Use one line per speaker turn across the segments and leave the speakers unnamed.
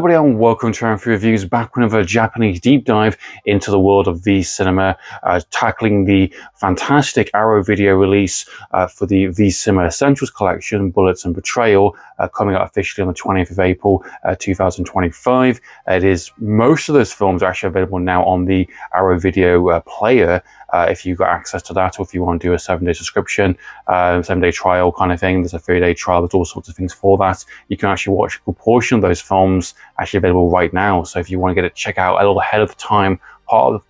everybody and welcome to Amphlett Reviews, back with another Japanese deep dive into the world of thieves cinema, tackling the fantastic Arrow video release for the thieves cinema Essentials collection, Bullets and Betrayal, coming out officially on the 20th of April 2025. It is, most of those films are actually available now on the Arrow video player. If you've got access to that, or if you want to do a 7-day subscription, 7-day trial kind of thing, there's a 3-day trial, there's all sorts of things for that. You can actually watch a good portion of those films actually available right now. So if you want to get it, check out a little ahead of the time,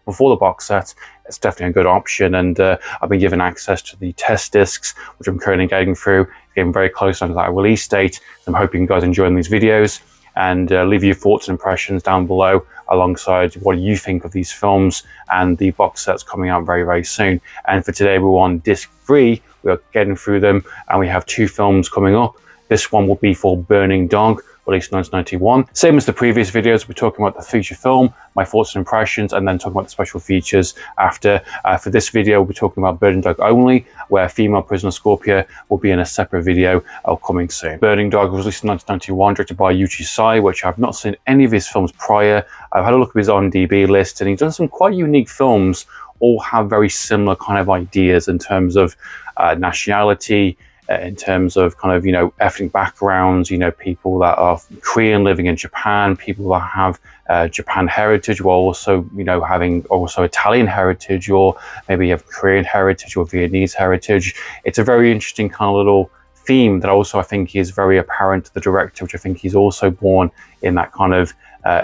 before the box set, it's definitely a good option. And I've been given access to the test discs, which I'm currently getting through, getting very close to that release date. So I'm hoping you guys enjoying these videos, and leave your thoughts and impressions down below alongside what you think of these films and the box sets coming out very, very soon. And for today, we're on disc 3. We are getting through them, and we have 2 films coming up. This one will be for Burning Dog, released in 1991. Same as the previous videos, we're talking about the feature film, my thoughts and impressions, and then talking about the special features after. For this video, we're talking about Burning Dog only, where female prisoner Scorpio will be in a separate video coming soon. Burning Dog was released in 1991, directed by Yuichi Sai, which I've not seen any of his films prior. I've had a look at his IMDb list, and he's done some quite unique films, all have very similar kind of ideas in terms of nationality, in terms of kind of, ethnic backgrounds, people that are Korean living in Japan, people that have Japan heritage, while also, having also Italian heritage, or maybe you have Korean heritage or Vietnamese heritage. It's a very interesting kind of little theme that also I think is very apparent to the director, which I think he's also born in that kind of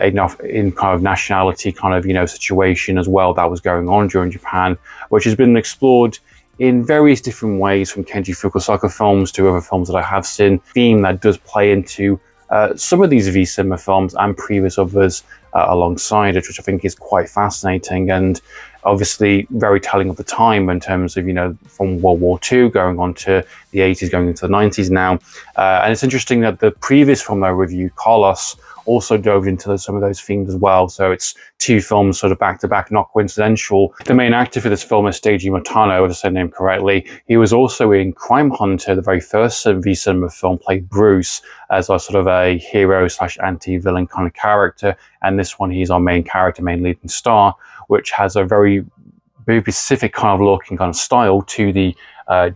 in kind of nationality kind of, situation as well that was going on during Japan, which has been explored in various different ways, from Kenji Fukusaka films to other films that I have seen. Theme that does play into some of these V-Cinema films and previous others alongside it, which I think is quite fascinating and obviously very telling of the time in terms of, from World War II going on to the 80s, going into the 90s now. And it's interesting that the previous film I reviewed, Carlos, also dove into some of those themes as well. So it's 2 films sort of back to back, not coincidental. The main actor for this film is Seiji Matano, if I said his name correctly. He was also in Crime Hunter, the very first V-Cinema film, played Bruce as a sort of a hero / anti-villain kind of character. And this one, he's our main character, main leading star, which has a very specific kind of look and kind of style to the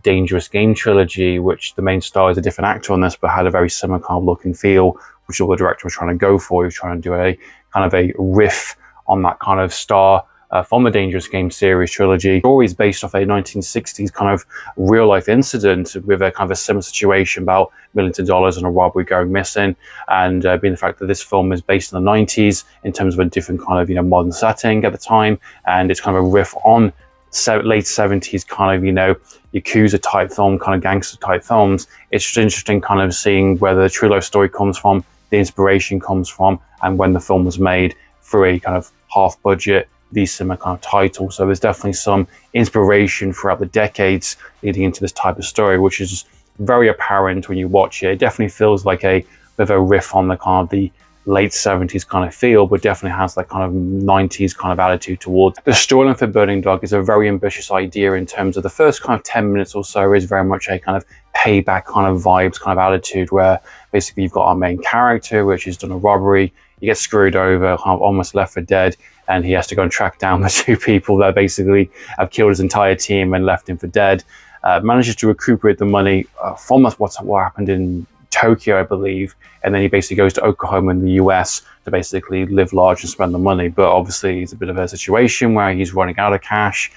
Dangerous Game trilogy, which the main star is a different actor on this, but had a very similar kind of look and feel, which all the director was trying to go for. He was trying to do a kind of a riff on that kind of star from the Dangerous Game series trilogy. The story is based off a 1960s kind of real life incident with a kind of a similar situation about millions of dollars and a robbery going missing, and being the fact that this film is based in the 90s in terms of a different kind of, modern setting at the time, and it's kind of a riff on late 70s kind of, Yakuza type film, kind of gangster type films. It's just interesting kind of seeing where the true life story comes from, the inspiration comes from, and when the film was made through a kind of half budget V-Cinema kind of title. So there's definitely some inspiration throughout the decades leading into this type of story, which is very apparent when you watch it. It definitely feels like a bit of a riff on the kind of the late 70s kind of feel, but definitely has that kind of 90s kind of attitude towards. The storyline for Burning Dog is a very ambitious idea in terms of the first kind of 10 minutes or so is very much a kind of payback kind of vibes kind of attitude, where basically you've got our main character, which has done a robbery, he gets screwed over, kind of almost left for dead, and he has to go and track down the 2 people that basically have killed his entire team and left him for dead. Manages to recuperate the money from what happened in Tokyo, I believe, and then he basically goes to Oklahoma in the US to basically live large and spend the money. But obviously it's a bit of a situation where he's running out of cash.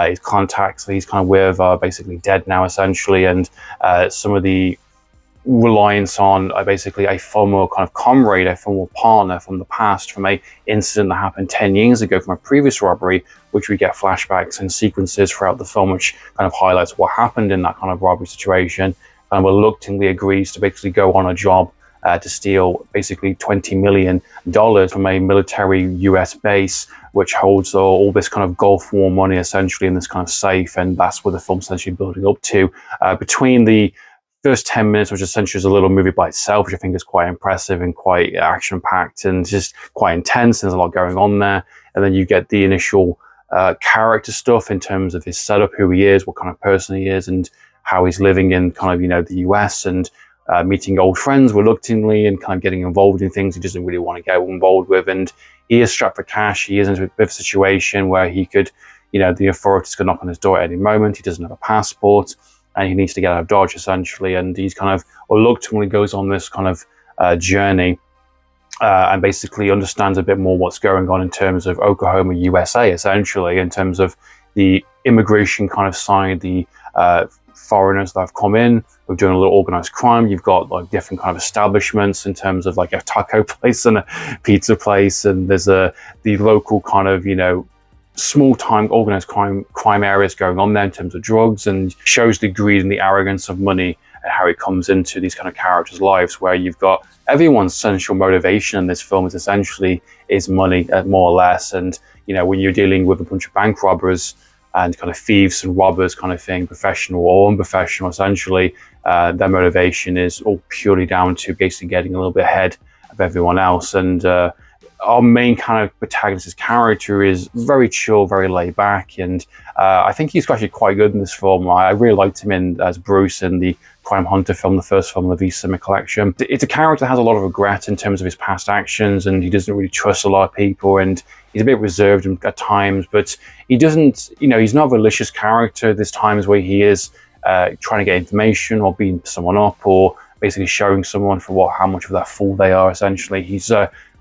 His contacts that he's kind of with are basically dead now, essentially, and some of the reliance on basically a former kind of comrade, a former partner from the past, from a incident that happened 10 years ago from a previous robbery, which we get flashbacks and sequences throughout the film, which kind of highlights what happened in that kind of robbery situation, and reluctantly agrees to basically go on a job to steal basically $20 million from a military US base, which holds all this kind of Gulf War money essentially in this kind of safe. And that's what the film's essentially building up to. Between the first 10 minutes, which essentially is a little movie by itself, which I think is quite impressive and quite action-packed and just quite intense, and there's a lot going on there. And then you get the initial character stuff in terms of his setup, who he is, what kind of person he is, and how he's living in kind of, the US, and meeting old friends reluctantly and kind of getting involved in things he doesn't really want to get involved with. And he is strapped for cash. He is in a bit of a situation where he could, the authorities could knock on his door at any moment. He doesn't have a passport and he needs to get out of Dodge essentially. And he's kind of reluctantly goes on this kind of journey and basically understands a bit more what's going on in terms of Oklahoma, USA, essentially, in terms of the immigration kind of side, the foreigners that have come in, who've done a little organized crime. You've got like different kind of establishments in terms of like a taco place and a pizza place, and there's the local kind of, small time organized crime areas going on there in terms of drugs, and shows the greed and the arrogance of money and how it comes into these kind of characters' lives, where you've got everyone's central motivation in this film is money, more or less. And when you're dealing with a bunch of bank robbers and kind of thieves and robbers kind of thing, professional or unprofessional, essentially, their motivation is all purely down to basically getting a little bit ahead of everyone else. And our main kind of protagonist's character is very chill, very laid back, and I think he's actually quite good in this film. I really liked him as Bruce in the Crime Hunter film, the first film of the Cinema collection. It's a character that has a lot of regret in terms of his past actions, and he doesn't really trust a lot of people, and he's a bit reserved at times, but he doesn't, he's not a malicious character. There's times where he is trying to get information or beating someone up or basically showing someone for how much of that fool they are, essentially. He's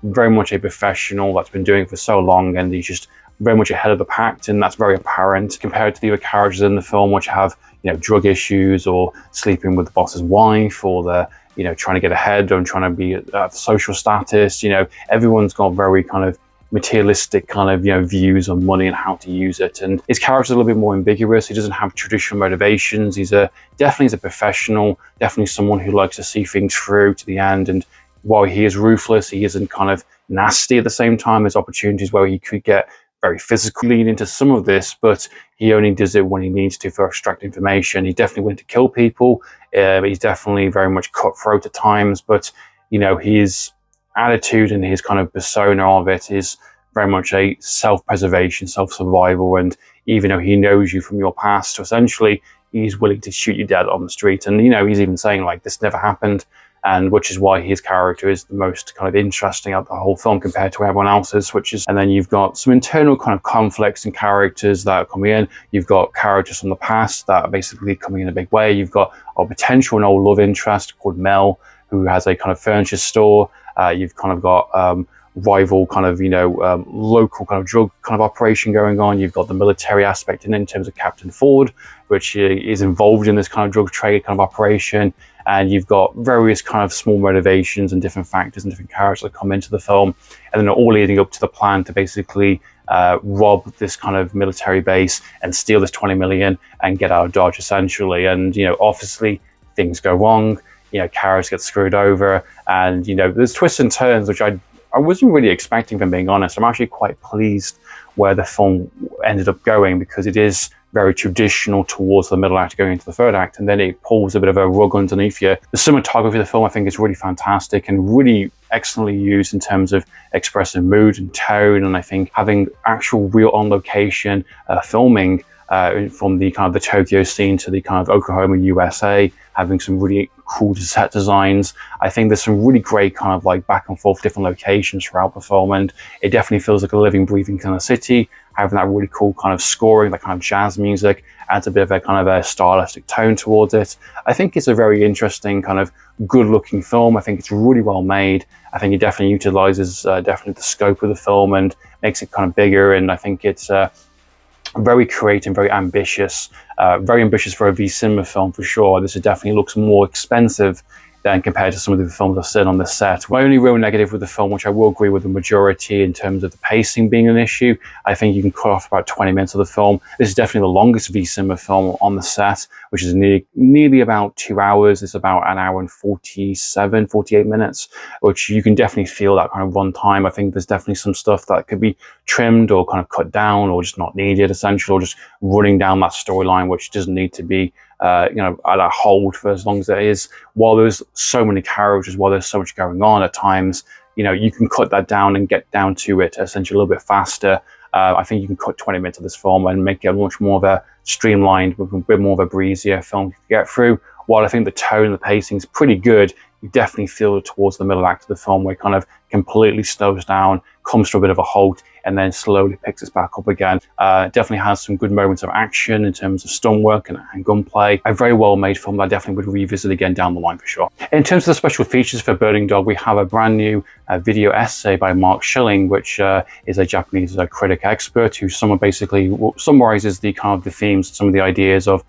very much a professional that's been doing it for so long, and he's just very much ahead of the pack, and that's very apparent compared to the other characters in the film, which have drug issues or sleeping with the boss's wife, or they're trying to get ahead and trying to be social status. Everyone's got very kind of materialistic kind of views on money and how to use it, and his character's a little bit more ambiguous. He doesn't have traditional motivations. He's definitely a professional, definitely someone who likes to see things through to the end, and while he is ruthless, he isn't kind of nasty at the same time. There's opportunities where he could get very physically lean into some of this, but he only does it when he needs to for extract information. He's definitely willing to kill people. He's definitely very much cutthroat at times, but his attitude and his kind of persona of it is very much a self-preservation, self-survival, and even though he knows you from your past, so essentially he's willing to shoot you dead on the street. And he's even saying like, this never happened, and which is why his character is the most kind of interesting out the whole film compared to everyone else's, and then you've got some internal kind of conflicts and characters that are coming in. You've got characters from the past that are basically coming in a big way. You've got a potential and old love interest called Mel, who has a kind of furniture store. You've kind of got rival kind of, local kind of drug kind of operation going on. You've got the military aspect in terms of Captain Ford, which is involved in this kind of drug trade kind of operation. And you've got various kind of small motivations and different factors and different characters that come into the film, and then all leading up to the plan to basically rob this kind of military base and steal this 20 million and get out of Dodge, essentially. And obviously things go wrong. Characters get screwed over, and there's twists and turns which I wasn't really expecting, if I'm being honest. I'm actually quite pleased where the film ended up going, because it is very traditional towards the middle act going into the third act, and then it pulls a bit of a rug underneath you. The cinematography of the film, I think, is really fantastic and really excellently used in terms of expressing mood and tone, and I think having actual real on location filming from the kind of the Tokyo scene to the kind of Oklahoma, USA, having some really cool set designs. I think there's some really great kind of like back and forth different locations throughout the film, and it definitely feels like a living, breathing kind of city. Having that really cool kind of scoring, that kind of jazz music, adds a bit of a kind of a stylistic tone towards it. I think it's a very interesting kind of good-looking film. I think it's really well made. I think it definitely utilizes definitely the scope of the film and makes it kind of bigger, and I think it's very creative, very ambitious for a V-Cinema film for sure. This definitely looks more expensive than compared to some of the films I've seen on this set. My only real negative with the film, which I will agree with the majority in terms of the pacing being an issue, I think you can cut off about 20 minutes of the film. This is definitely the longest V-Cinema film on the set, which is nearly about 2 hours. It's about an hour and 48 minutes, which you can definitely feel that kind of run time. I think there's definitely some stuff that could be trimmed or kind of cut down or just not needed, essentially, or just running down that storyline, which doesn't need to be at a hold for as long as it is. While there's so many characters, while there's so much going on at times, you can cut that down and get down to it essentially a little bit faster. I think you can cut 20 minutes of this film and make it much more of a streamlined, with a bit more of a breezier film to get through, while I think the tone and the pacing is pretty good, you definitely feel towards the middle act of the film where it kind of completely slows down, comes to a bit of a halt, and then slowly picks it back up again. Definitely has some good moments of action in terms of stunt work and gunplay. A very well made film that I definitely would revisit again down the line for sure. In terms of the special features for Burning Dog, we have a brand new video essay by Mark Schilling, which is a Japanese critic expert who basically summarizes the kind of the themes, some of the ideas of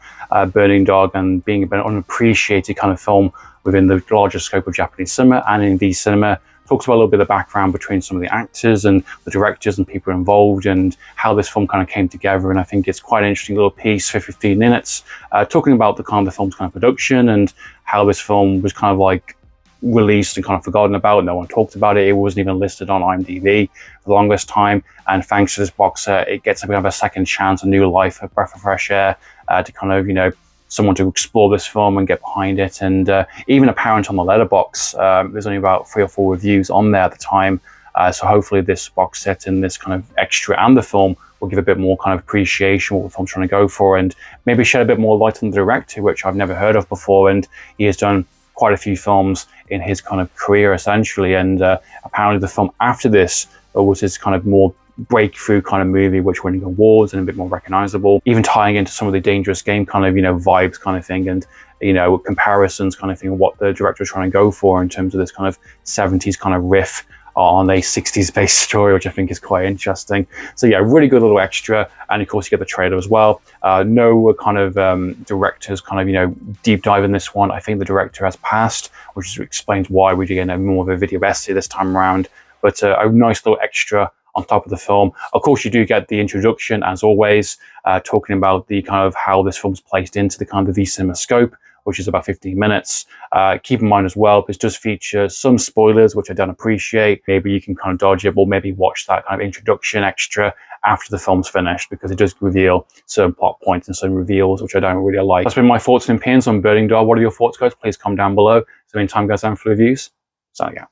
Burning Dog and being a bit unappreciated kind of film within the larger scope of Japanese cinema and in the cinema. Talks about a little bit of the background between some of the actors and the directors and people involved and how this film kind of came together. And I think it's quite an interesting little piece for 15 minutes, talking about the kind of the film's kind of production and how this film was kind of like released and kind of forgotten about. No one talked about it. It wasn't even listed on IMDb for the longest time. And thanks to this box set, it gets a bit of a second chance, a new life, a breath of fresh air to kind of, you know, someone to explore this film and get behind it. And even apparent on the Letterboxd, there's only about 3 or 4 reviews on there at the time. So hopefully this box set and this kind of extra and the film will give a bit more kind of appreciation what the film's trying to go for, and maybe shed a bit more light on the director, which I've never heard of before. And he has done quite a few films in his kind of career essentially. And apparently the film after this was his kind of more breakthrough kind of movie, which winning awards and a bit more recognizable, even tying into some of the Dangerous Game kind of, you know, vibes kind of thing, and, you know, comparisons kind of thing, what the director was trying to go for in terms of this kind of 70s kind of riff on a 60s based story, which I think is quite interesting. So yeah, really good little extra. And of course you get the trailer as well. No kind of directors kind of, you know, deep dive in this one. I think the director has passed, which explains why we do get more of a video essay this time around. But a nice little extra on top of the film. Of course, you do get the introduction, as always, talking about the kind of how this film's placed into the kind of the cinema scope, which is about 15 minutes. Keep in mind as well, this does feature some spoilers, which I don't appreciate. Maybe you can kind of dodge it, or maybe watch that kind of introduction extra after the film's finished, because it does reveal certain plot points and some reveals, which I don't really like. That's been my thoughts and opinions on Burning Dog. What are your thoughts, guys? Please comment down below. So in time, guys, and for reviews. So yeah.